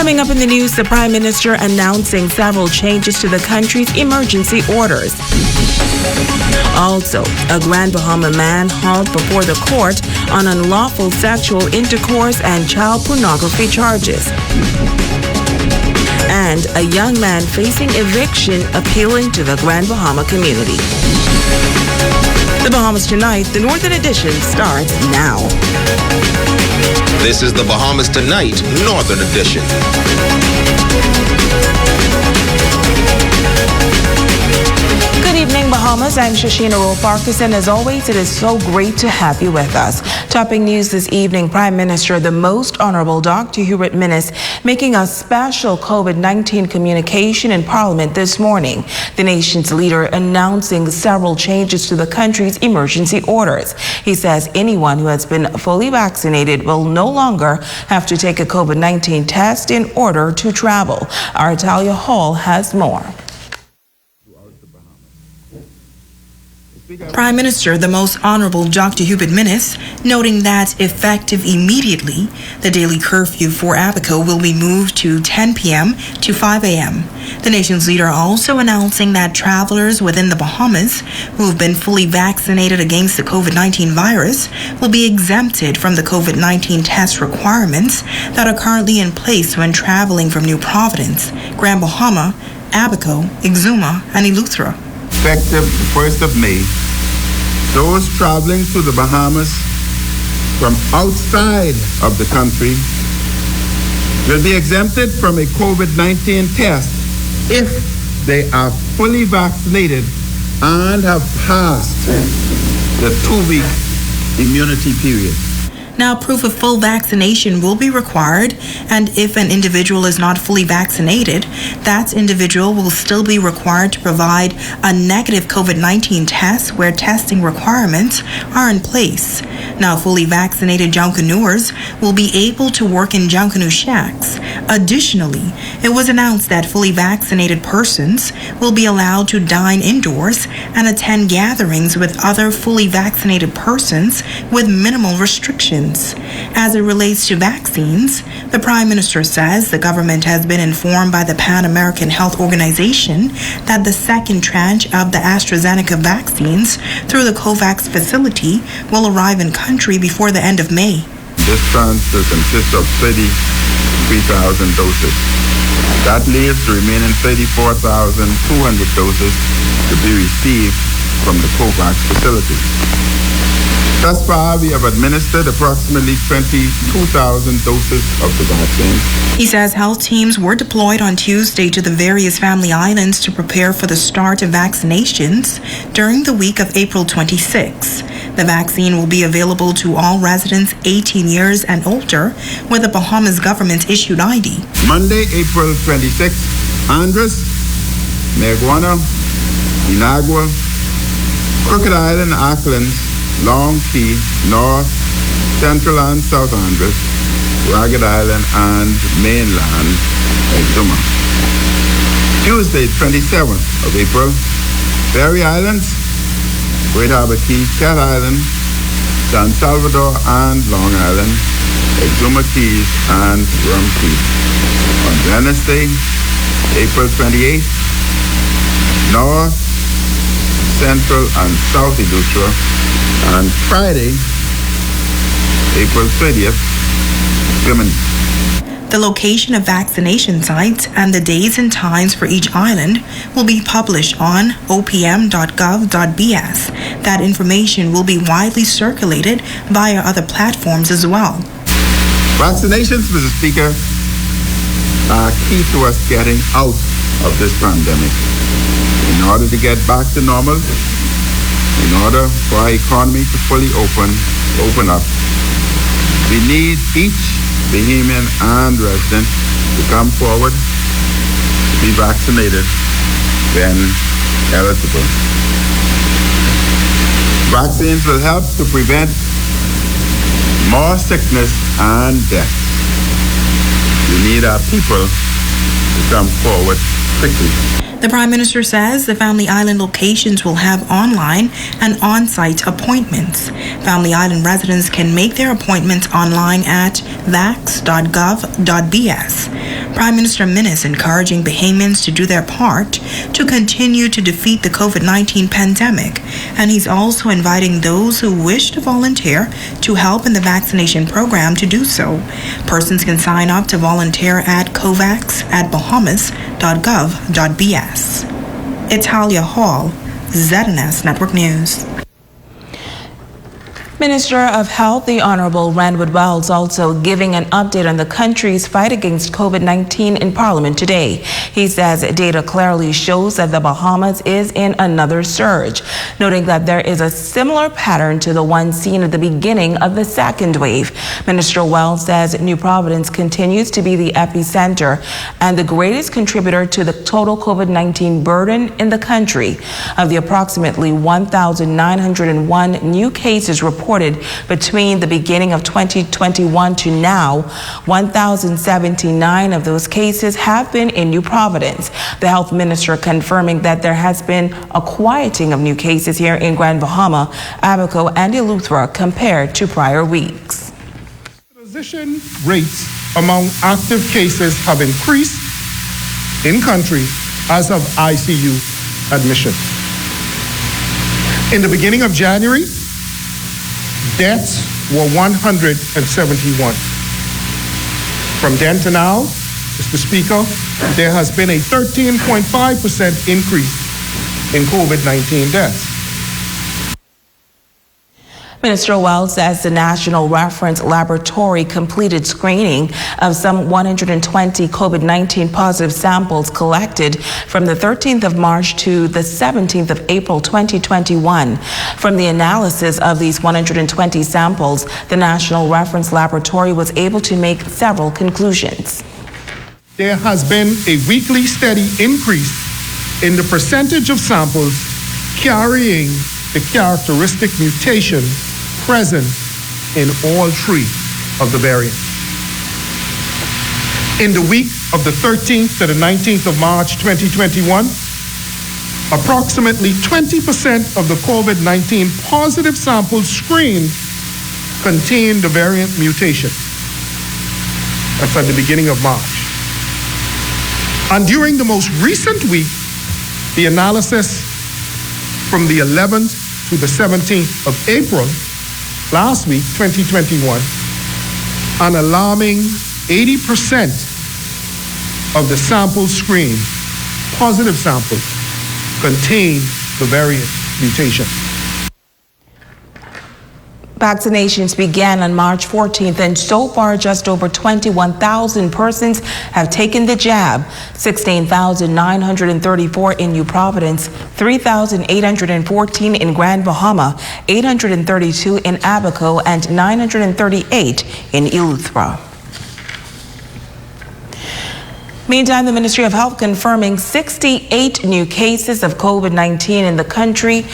Coming up in the news, the Prime Minister announcing several changes to the country's emergency orders. Also, a Grand Bahama man hauled before the court on unlawful sexual intercourse and child pornography charges. And a young man facing eviction appealing to the Grand Bahama community. The Bahamas Tonight, the Northern Edition, starts now. This is the Bahamas Tonight, Northern Edition. Good evening, Bahamas. I'm Shashina Rowe-Farkas, and as always, it is so great to have you with us. Topping news this evening, Prime Minister, the Most Honorable Dr. Hubert Minnis, making a special COVID-19 communication in Parliament this morning. The nation's leader announcing several changes to the country's emergency orders. He says anyone who has been fully vaccinated will no longer have to take a COVID-19 test in order to travel. Our Talia Hall has more. Prime Minister, the Most Honorable Dr. Hubert Minnis, noting that effective immediately, the daily curfew for Abaco will be moved to 10 p.m. to 5 a.m. The nation's leader also announcing that travelers within the Bahamas who have been fully vaccinated against the COVID-19 virus will be exempted from the COVID-19 test requirements that are currently in place when traveling from New Providence, Grand Bahama, Abaco, Exuma, and Eleuthera. Effective the 1st of May, those traveling to the Bahamas from outside of the country will be exempted from a COVID-19 test if they are fully vaccinated and have passed the 2-week immunity period. Now, proof of full vaccination will be required, and if an individual is not fully vaccinated, that individual will still be required to provide a negative COVID-19 test where testing requirements are in place. Now, fully vaccinated Junkanooers will be able to work in Junkanoo shacks. Additionally, it was announced that fully vaccinated persons will be allowed to dine indoors and attend gatherings with other fully vaccinated persons with minimal restrictions. As it relates to vaccines, the Prime Minister says the government has been informed by the Pan American Health Organization that the second tranche of the AstraZeneca vaccines through the COVAX facility will arrive in country before the end of May. This tranche will consist of 33,000 doses. That leaves the remaining 34,200 doses to be received from the COVAX facility. Thus far, we have administered approximately 22,000 doses of the vaccine. He says health teams were deployed on Tuesday to the various family islands to prepare for the start of vaccinations during the week of April 26. The vaccine will be available to all residents 18 years and older with the Bahamas government-issued ID. Monday, April 26, Andros, Meguana, Inagua, Crooked Island, Auckland, Long Key, North, Central and South Andros, Ragged Island, and mainland Exuma. Tuesday, 27th of April, Berry Islands, Great Harbour Key, Cat Island, San Salvador and Long Island, Exuma Keys, and Rum Key. On Wednesday, April 28th, North, Central and South Eleuthera, and Friday, April 30th, Bimini. The location of vaccination sites and the days and times for each island will be published on opm.gov.bs. That information will be widely circulated via other platforms as well. Vaccinations, Mr. Speaker, are key to us getting out of this pandemic. In order to get back to normal, in order for our economy to fully open up, we need each Bahamian and resident to come forward to be vaccinated when eligible. Vaccines will help to prevent more sickness and death. We need our people to come forward quickly. The Prime Minister says the Family Island locations will have online and on-site appointments. Family Island residents can make their appointments online at vax.gov.bs. Prime Minister Min is encouraging Bahamians to do their part to continue to defeat the COVID-19 pandemic, and he's also inviting those who wish to volunteer to help in the vaccination program to do so. Persons can sign up to volunteer at covax@bahamas.gov.bs. Italia Hall, ZNS Network News. Minister of Health, the Honorable Ranwood Wells, also giving an update on the country's fight against COVID-19 in Parliament today. He says data clearly shows that the Bahamas is in another surge, noting that there is a similar pattern to the one seen at the beginning of the second wave. Minister Wells says New Providence continues to be the epicenter and the greatest contributor to the total COVID-19 burden in the country. Of the approximately 1,901 new cases reported between the beginning of 2021 to now, 1,079 of those cases have been in New Providence. The health minister confirming that there has been a quieting of new cases here in Grand Bahama, Abaco, and Eleuthera compared to prior weeks. Hospitalization rates among active cases have increased in country as of ICU admission. In the beginning of January, deaths were 171. From then to now, Mr. Speaker, there has been a 13.5% increase in COVID-19 deaths. Minister Wells says the National Reference Laboratory completed screening of some 120 COVID-19 positive samples collected from the 13th of March to the 17th of April 2021. From the analysis of these 120 samples, the National Reference Laboratory was able to make several conclusions. There has been a weekly steady increase in the percentage of samples carrying the characteristic mutation present in all three of the variants. In the week of the 13th to the 19th of March 2021, approximately 20% of the COVID-19 positive samples screened contained the variant mutation. That's at the beginning of March. And during the most recent week, the analysis from the 11th to the 17th of April, last week, 2021, an alarming 80% of the samples screened, positive samples, contain the variant mutation. Vaccinations began on March 14th, and so far just over 21,000 persons have taken the jab. 16,934 in New Providence, 3,814 in Grand Bahama, 832 in Abaco, and 938 in Eleuthera. Meantime, the Ministry of Health confirming 68 new cases of COVID-19 in the country,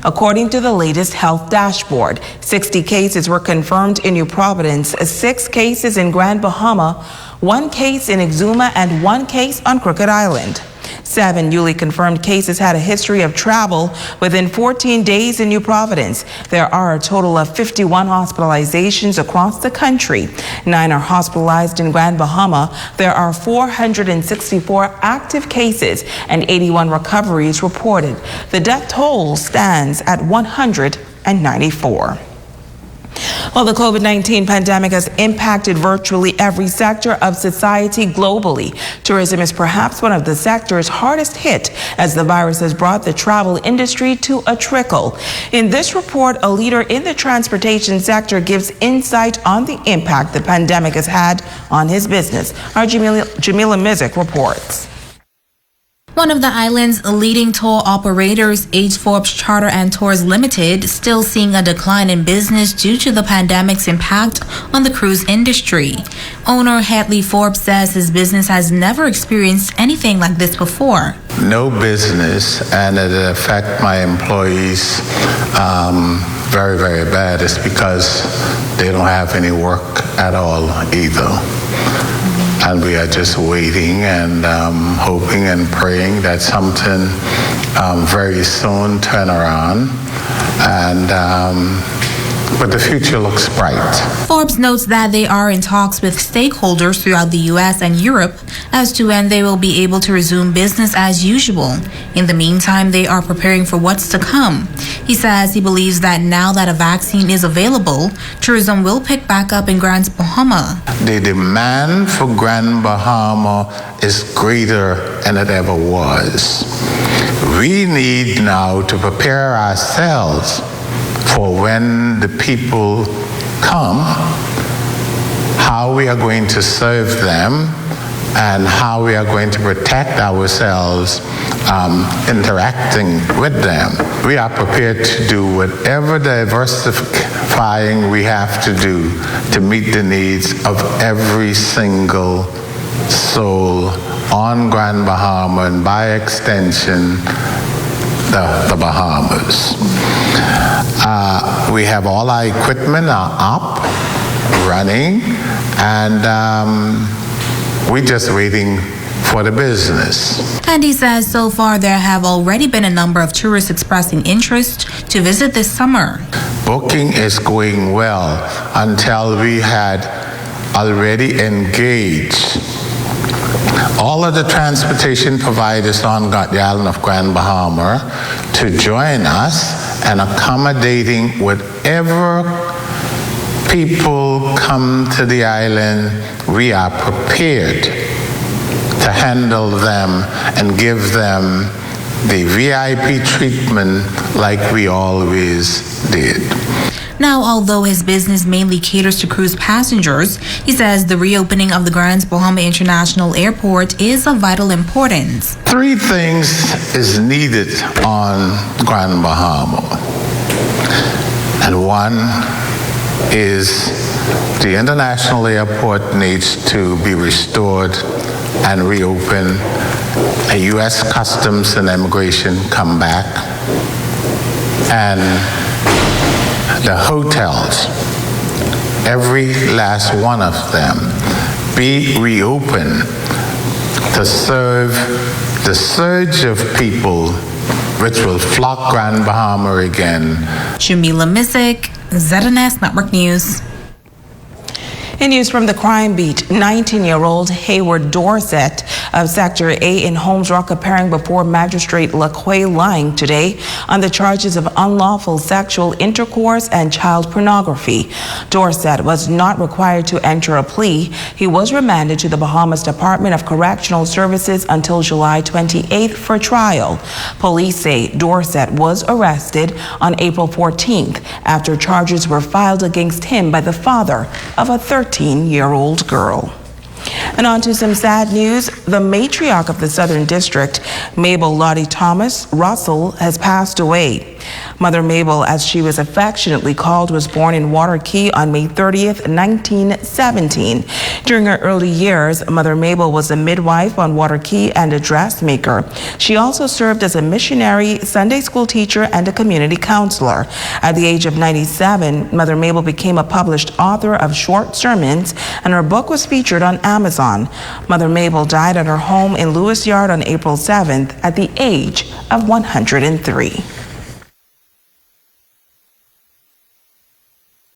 according to the latest health dashboard. 60 cases were confirmed in New Providence, 6 cases in Grand Bahama, 1 case in Exuma, and 1 case on Crooked Island. 7 newly confirmed cases had a history of travel within 14 days in New Providence. There are a total of 51 hospitalizations across the country. 9 are hospitalized in Grand Bahama. There are 464 active cases and 81 recoveries reported. The death toll stands at 194. Well, the COVID-19 pandemic has impacted virtually every sector of society globally. Tourism is perhaps one of the sectors hardest hit as the virus has brought the travel industry to a trickle. In this report, a leader in the transportation sector gives insight on the impact the pandemic has had on his business. Our Jamila Mizik reports. One of the island's leading tour operators, H. Forbes Charter and Tours Limited, still seeing a decline in business due to the pandemic's impact on the cruise industry. Owner Hadley Forbes says his business has never experienced anything like this before. No business, and it affects my employees very, very bad. It's because they don't have any work at all either. And we are just waiting and hoping and praying that something very soon turn around and but the future looks bright. Forbes notes that they are in talks with stakeholders throughout the U.S. and Europe as to when they will be able to resume business as usual. In the meantime, they are preparing for what's to come. He says he believes that now that a vaccine is available, tourism will pick back up in Grand Bahama. The demand for Grand Bahama is greater than it ever was. We need now to prepare ourselves for when the people come, how we are going to serve them, and how we are going to protect ourselves interacting with them. We are prepared to do whatever diversifying we have to do to meet the needs of every single soul on Grand Bahama and by extension the Bahamas. We have all our equipment up, running, and we're just waiting for the business. And he says so far there have already been a number of tourists expressing interest to visit this summer. Booking is going well until we had already engaged all of the transportation providers on the island of Grand Bahama to join us and accommodating whatever people come to the island. We are prepared to handle them and give them the VIP treatment like we always did. Now, although his business mainly caters to cruise passengers, he says the reopening of the Grand Bahama International Airport is of vital importance. 3 things is needed on Grand Bahama. And one is the international airport needs to be restored and reopened. A U.S. Customs and Immigration come back. And the hotels, every last one of them, be reopened to serve the surge of people which will flock Grand Bahama again. Jamila Missick, ZNS Network News. In news from the crime beat, 19-year-old Hayward Dorset of Sector A in Holmes Rock appearing before Magistrate LaQuay Lang today on the charges of unlawful sexual intercourse and child pornography. Dorset was not required to enter a plea. He was remanded to the Bahamas Department of Correctional Services until July 28th for trial. Police say Dorset was arrested on April 14th after charges were filed against him by the father of a 13-year-old girl. And on to some sad news. The matriarch of the Southern District, Mabel Lottie Thomas Russell, has passed away. Mother Mabel, as she was affectionately called, was born in Waterkey on May 30th, 1917. During her early years, Mother Mabel was a midwife on Waterkey and a dressmaker. She also served as a missionary, Sunday school teacher, and a community counselor. At the age of 97, Mother Mabel became a published author of short sermons, and her book was featured on Amazon. Mother Mabel died at her home in Lewis Yard on April 7th at the age of 103.